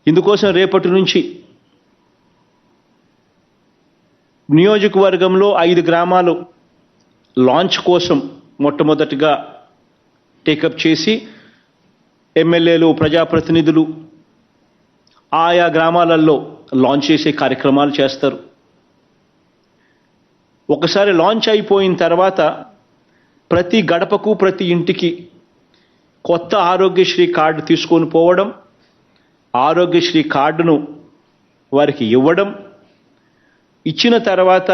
ఇందుకోసం రేపటి నుంచి నియోజకవర్గంలో 5 గ్రామాలు లాంచ్ కోసం మొట్టమొదటిగా టేకప్ చేసి ఎమ్మెల్యేలు, ప్రజాప్రతినిధులు ఆయా గ్రామాలలో లాంచ్ చేసే కార్యక్రమాలు చేస్తారు. ఒకసారి లాంచ్ అయిపోయిన తర్వాత ప్రతి గడపకు, ప్రతి ఇంటికి కొత్త ఆరోగ్యశ్రీ కార్డు తీసుకొని పోవడం, ఆరోగ్యశ్రీ కార్డును వారికి ఇవ్వడం, ఇచ్చిన తర్వాత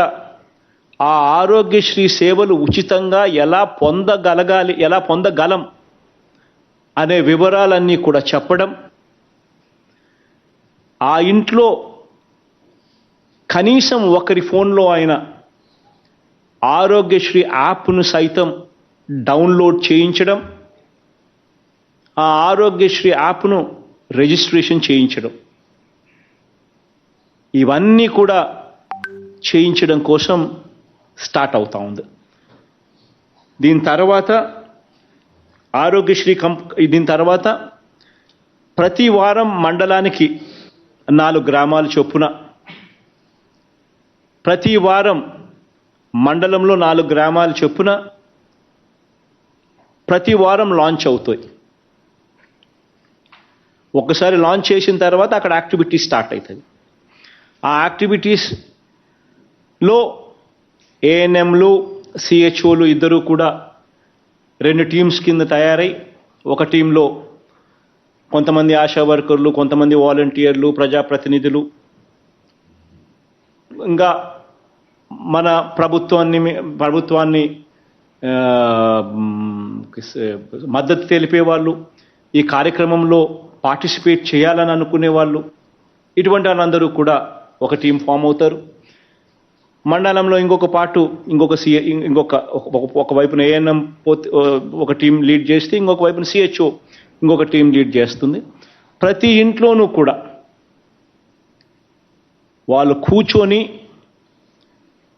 ఆ ఆరోగ్యశ్రీ సేవలు ఉచితంగా ఎలా పొందగలం అనే వివరాలన్నీ కూడా చెప్పడం, ఆ ఇంట్లో కనీసం ఒకరి ఫోన్లో అయినా ఆరోగ్యశ్రీ యాప్ను సైతం డౌన్లోడ్ చేయించడం, ఆ ఆరోగ్యశ్రీ యాప్ను రిజిస్ట్రేషన్ చేయించడం, ఇవన్నీ కూడా చేయించడం కోసం స్టార్ట్ అవుతా ఉంది. దీని తర్వాత ప్రతి వారం మండలానికి 4 గ్రామాలు చొప్పున, ప్రతి వారం మండలంలో 4 గ్రామాలు చొప్పున ప్రతి వారం లాంచ్ అవుతాయి. ఒకసారి లాంచ్ చేసిన తర్వాత అక్కడ యాక్టివిటీ స్టార్ట్ అవుతుంది. ఆ యాక్టివిటీస్లో ఏఎన్ఎంలు, సిహెచ్ఓలు ఇద్దరు కూడా 2 టీమ్స్ కింద తయారై, ఒక టీంలో కొంతమంది ఆశా వర్కర్లు, కొంతమంది వాలంటీర్లు, ప్రజాప్రతినిధులు, ఇంకా మన ప్రభుత్వాన్ని మద్దతు తెలిపే వాళ్ళు, ఈ కార్యక్రమంలో పార్టిసిపేట్ చేయాలని అనుకునే వాళ్ళు, ఇటువంటి వాళ్ళందరూ కూడా ఒక టీం ఫామ్ అవుతారు. మండలంలో ఒక వైపున ఏఎన్ఎం ఒక టీం లీడ్ చేస్తే, ఇంకొక వైపున సిహెచ్ఓ ఇంకొక టీం లీడ్ చేస్తుంది. ప్రతి ఇంట్లోనూ కూడా వాళ్ళు కూర్చొని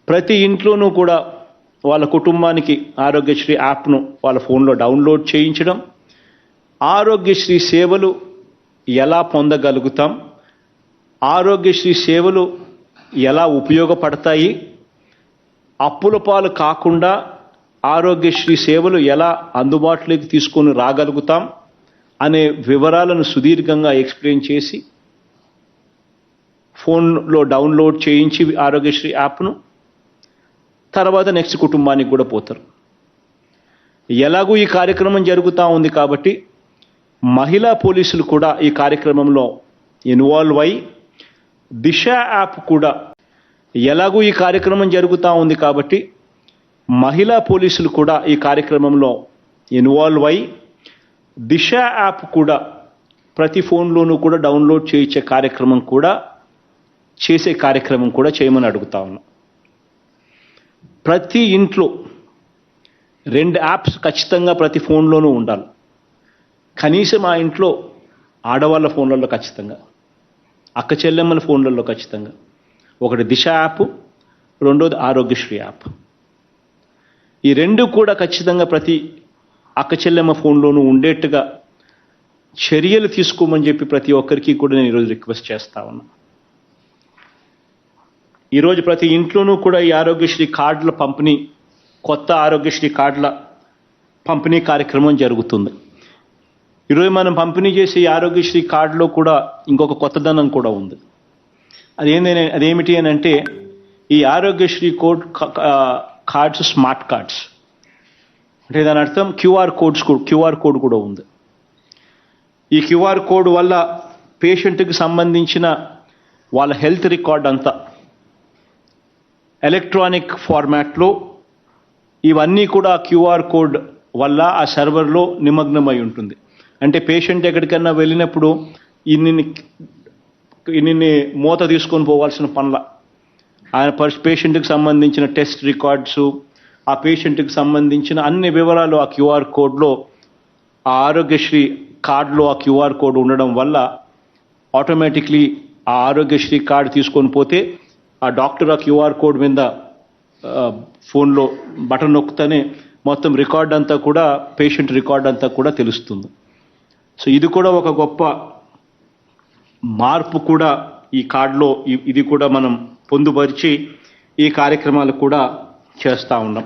ప్రతి ఇంట్లోనూ కూడా వాళ్ళ కుటుంబానికి ఆరోగ్యశ్రీ యాప్ను వాళ్ళ ఫోన్లో డౌన్లోడ్ చేయించడం, ఆరోగ్యశ్రీ సేవలు ఎలా పొందగలుగుతాం, ఆరోగ్యశ్రీ సేవలు ఎలా ఉపయోగపడతాయి, అప్పుల పాలు కాకుండా ఆరోగ్యశ్రీ సేవలు ఎలా అందుబాటులోకి తీసుకొని రాగలుగుతాం అనే వివరాలను సుదీర్ఘంగా ఎక్స్ప్లెయిన్ చేసి ఫోన్లో డౌన్లోడ్ చేయించి ఆరోగ్యశ్రీ యాప్ను తర్వాత నెక్స్ట్ కుటుంబానికి కూడా పోతారు. ఎలాగూ ఈ కార్యక్రమం జరుగుతూ ఉంది కాబట్టి మహిళా పోలీసులు కూడా ఈ కార్యక్రమంలో ఇన్వాల్వ్ అయి, దిశ యాప్ కూడా ఎలాగూ ఈ కార్యక్రమం జరుగుతూ ఉంది కాబట్టి మహిళా పోలీసులు కూడా ఈ కార్యక్రమంలో ఇన్వాల్వ్ అయి, దిశ యాప్ కూడా ప్రతి ఫోన్లోనూ కూడా డౌన్లోడ్ చేయించే కార్యక్రమం కూడా చేయమని అడుగుతా ఉన్నాం. ప్రతి ఇంట్లో 2 యాప్స్ ఖచ్చితంగా ప్రతి ఫోన్లోనూ ఉండాలి. కనీసం ఆ ఇంట్లో ఆడవాళ్ళ ఫోన్లలో ఖచ్చితంగా, అక్క చెల్లెమ్మల ఫోన్లలో ఖచ్చితంగా ఒకటి దిశ యాప్, రెండోది ఆరోగ్యశ్రీ యాప్. ఈ 2 కూడా ఖచ్చితంగా ప్రతి అక్క చెల్లెమ్మ ఫోన్లోనూ ఉండేట్టుగా చర్యలు తీసుకోమని చెప్పి ప్రతి ఒక్కరికి కూడా నేను ఈరోజు రిక్వెస్ట్ చేస్తా ఉన్నా. ఈరోజు ప్రతి ఇంట్లోనూ కూడా ఈ ఆరోగ్యశ్రీ కార్డుల పంపిణీ, కొత్త ఆరోగ్యశ్రీ కార్డుల పంపిణీ కార్యక్రమం జరుగుతుంది. ఈరోజు మనం పంపిణీ చేసే ఈ ఆరోగ్యశ్రీ కార్డులో కూడా ఇంకొక కొత్తదనం కూడా ఉంది. అదేమిటి అని అంటే, ఈ ఆరోగ్యశ్రీ కార్డ్స్ స్మార్ట్ కార్డ్స్, అంటే దాని అర్థం క్యూఆర్ కోడ్ కూడా ఉంది. ఈ క్యూఆర్ కోడ్ వల్ల పేషెంట్కి సంబంధించిన వాళ్ళ హెల్త్ రికార్డ్ అంతా ఎలక్ట్రానిక్ ఫార్మాట్లో, ఇవన్నీ కూడా క్యూఆర్ కోడ్ వల్ల ఆ సర్వర్లో నిమగ్నమై ఉంటుంది. అంటే పేషెంట్ ఎక్కడికన్నా వెళ్ళినప్పుడు ఇన్ని మూత తీసుకొని పోవాల్సిన పనుల, ఆయన పేషెంట్కి సంబంధించిన టెస్ట్ రికార్డ్స్, ఆ పేషెంట్కి సంబంధించిన అన్ని వివరాలు ఆ క్యూఆర్ కోడ్లో, ఆ ఆరోగ్యశ్రీ కార్డులో ఆ క్యూఆర్ కోడ్ ఉండడం వల్ల ఆటోమేటిక్లీ ఆ ఆరోగ్యశ్రీ కార్డు తీసుకొని పోతే ఆ డాక్టర్ ఆ క్యూఆర్ కోడ్ మీద ఫోన్లో బటన్ నొక్కుతూనే మొత్తం రికార్డ్ అంతా కూడా, పేషెంట్ రికార్డ్ అంతా కూడా తెలుస్తుంది. సో ఇది కూడా ఒక గొప్ప మార్పు కూడా ఈ కార్డులో ఇది కూడా మనం పొందుపరిచి ఈ కార్యక్రమాలు కూడా చేస్తూ ఉన్నాం.